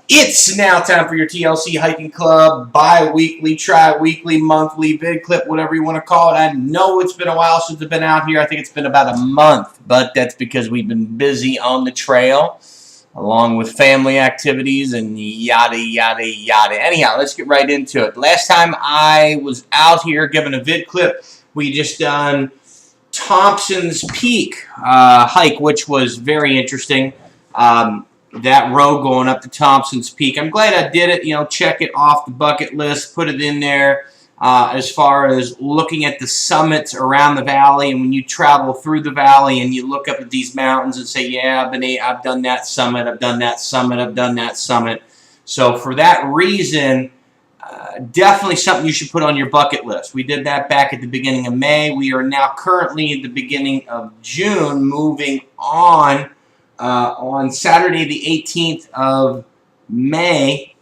It's now time for your TLC Hiking Club bi-weekly, tri-weekly, monthly vid clip, whatever you want to call it. I know it's been a while since I've been out here. I think it's been about a month, but that's because we've been busy on the trail, along with family activities and yada, yada, yada. Anyhow, let's get right into it. Last time I was out here giving a vid clip, we just done Thompson's Peak hike, which was very interesting. That road going up to Thompson's Peak. I'm glad I did it, check it off the bucket list, put it in there as far as looking at the summits around the valley. And when you travel through the valley and you look up at these mountains and say, yeah, I've done that summit, I've done that summit, I've done that summit. So for that reason, definitely something you should put on your bucket list. We did that back at the beginning of May. We are now currently at the beginning of June, moving on Saturday the 18th of May.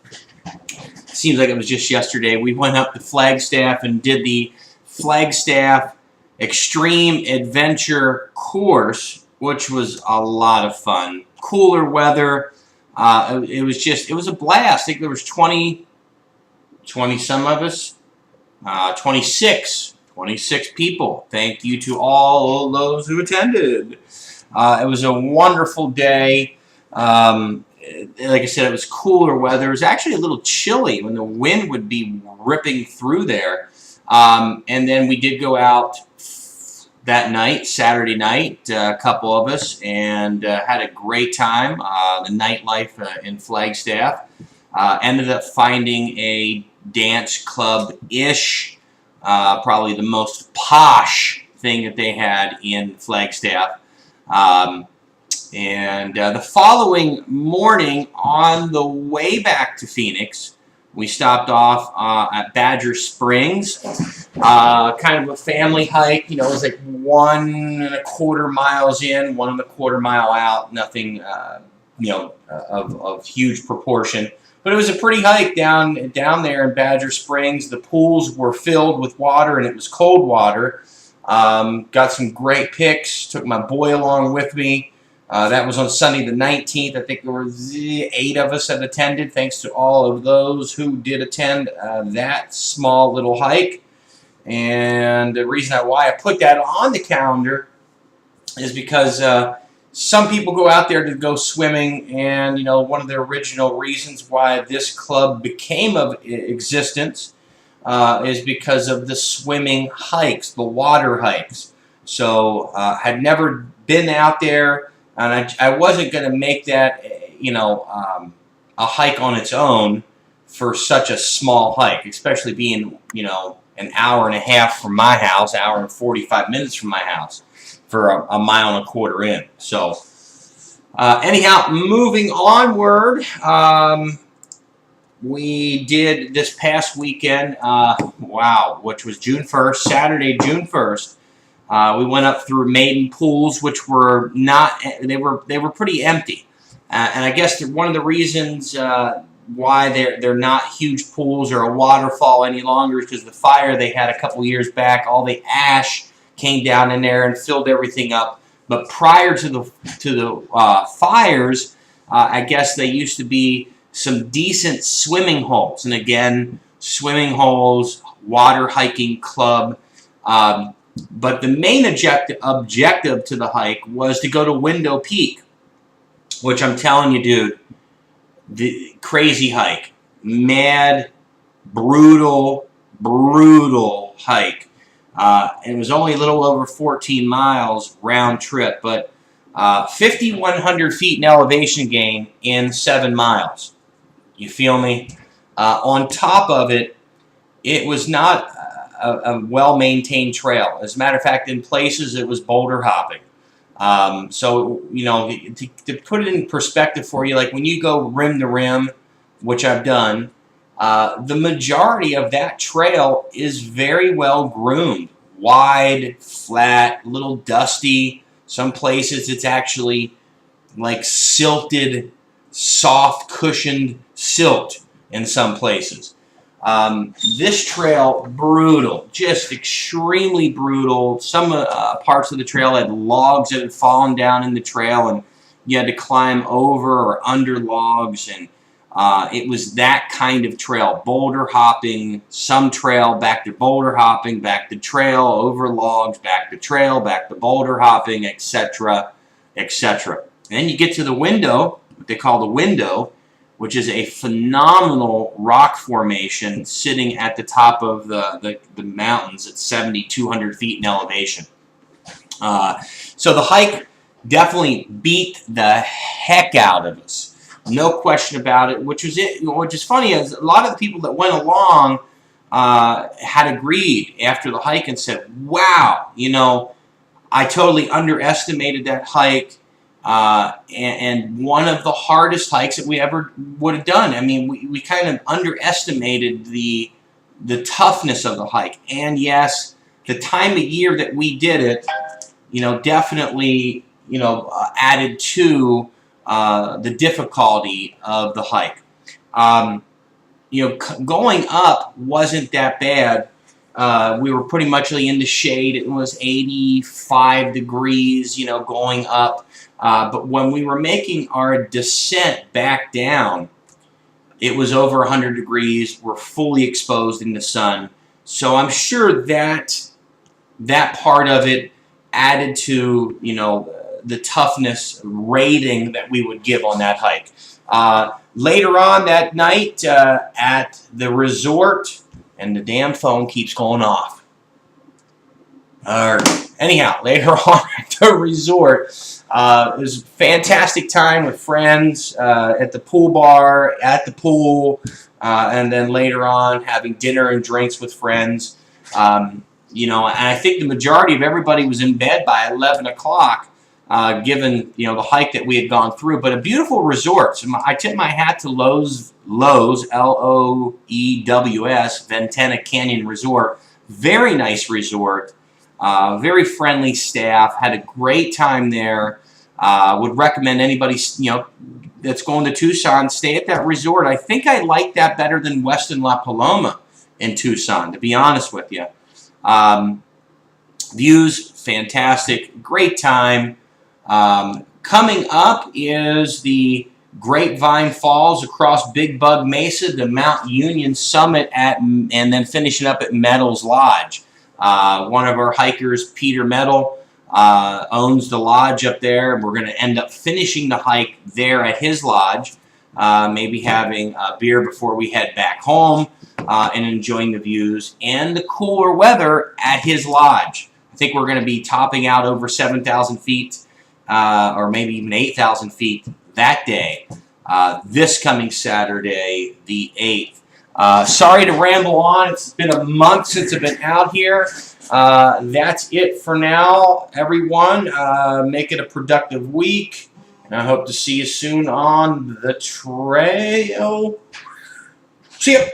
Seems like it was just yesterday. We went up to Flagstaff and did the Flagstaff Extreme Adventure course, which was a lot of fun. Cooler weather. It was a blast. I think there was 20 some of us. 26 people. Thank you to all those who attended. It was a wonderful day. Like I said, it was cooler weather. It was actually a little chilly when the wind would be ripping through there. And then we did go out that night, Saturday night, a couple of us, and had a great time. The nightlife in Flagstaff. Ended up finding a dance club-ish, probably the most posh thing that they had in Flagstaff. The following morning, on the way back to Phoenix, we stopped off at Badger Springs, kind of a family hike. It was like 1.25 miles in, 1.25 mile out, nothing, of huge proportion. But it was a pretty hike down there in Badger Springs. The pools were filled with water, and it was cold water. Got some great pics. Took my boy along with me. That was on Sunday the 19th. I think there were 8 of us that attended. Thanks to all of those who did attend that small little hike. And the reason why I put that on the calendar is because some people go out there to go swimming, and one of the original reasons why this club became of existence is because of the swimming hikes, the water hikes. So had never been out there, and I wasn't going to make that a hike on its own for such a small hike, especially being an hour and a half from my house, hour and 45 minutes from my house, for a 1.25 miles in. So anyhow, moving onward, we did this past weekend, which was June 1st, Saturday, June 1st. We went up through Maiden Pools, which were not, they were pretty empty. And I guess one of the reasons why they're not huge pools or a waterfall any longer is because the fire they had a couple years back, all the ash came down in there and filled everything up. But prior to the fires, I guess they used to be some decent swimming holes. And again, swimming holes, water hiking club. But the main objective to the hike was to go to Window Peak, which I'm telling you, dude, the crazy hike. Mad, brutal hike. It was only a little over 14 miles round trip, but 5,100 feet in elevation gain in 7 miles. You feel me? On top of it, it was not a well-maintained trail. As a matter of fact, in places it was boulder hopping. So, to put it in perspective for you, like when you go rim to rim, which I've done, the majority of that trail is very well groomed. Wide, flat, a little dusty. Some places it's actually like silted, soft, cushioned silt in some places. This trail, brutal, just extremely brutal. Some parts of the trail had logs that had fallen down in the trail, and you had to climb over or under logs. And It was that kind of trail, boulder hopping, some trail, back to boulder hopping, back to trail, over logs, back to trail, back to boulder hopping, etc., etc. And then you get to the window, what they call the window, which is a phenomenal rock formation sitting at the top of the mountains at 7,200 feet in elevation. So the hike definitely beat the heck out of us. No question about it. Which is funny is a lot of the people that went along had agreed after the hike and said, "Wow, you know, I totally underestimated that hike, and one of the hardest hikes that we ever would have done. I mean, we kind of underestimated the toughness of the hike. And yes, the time of year that we did it, you know, definitely, you know, added to the difficulty of the hike. You know, going up wasn't that bad. We were pretty much in the shade. It was 85 degrees, you know, going up. But when we were making our descent back down, it was over 100 degrees. We're fully exposed in the sun. So I'm sure that that part of it added to, you know, the toughness rating that we would give on that hike. Later on that night at the resort, and the damn phone keeps going off. Anyhow, later on at the resort, it was a fantastic time with friends at the pool bar, at the pool, and then later on having dinner and drinks with friends. You know, and I think the majority of everybody was in bed by 11 o'clock. Given, you know, the hike that we had gone through. But a beautiful resort. So I tip my hat to Lowe's, L-O-E-W-S, Ventana Canyon Resort. Very nice resort. Very friendly staff. Had a great time there. Would recommend anybody, you know, that's going to Tucson, stay at that resort. I think I like that better than Westin La Paloma in Tucson, to be honest with you. Views, fantastic. Great time. Coming up is the Grapevine Falls across Big Bug Mesa, the Mount Union Summit, and then finishing up at Meadows Lodge. One of our hikers, Peter Meadow, owns the lodge up there, and we're going to end up finishing the hike there at his lodge, maybe having a beer before we head back home, and enjoying the views and the cooler weather at his lodge. I think we're going to be topping out over 7,000 feet, or maybe even 8,000 feet that day, this coming Saturday, the 8th. Sorry to ramble on. It's been a month since I've been out here. That's it for now, everyone. Make it a productive week, and I hope to see you soon on the trail. See ya.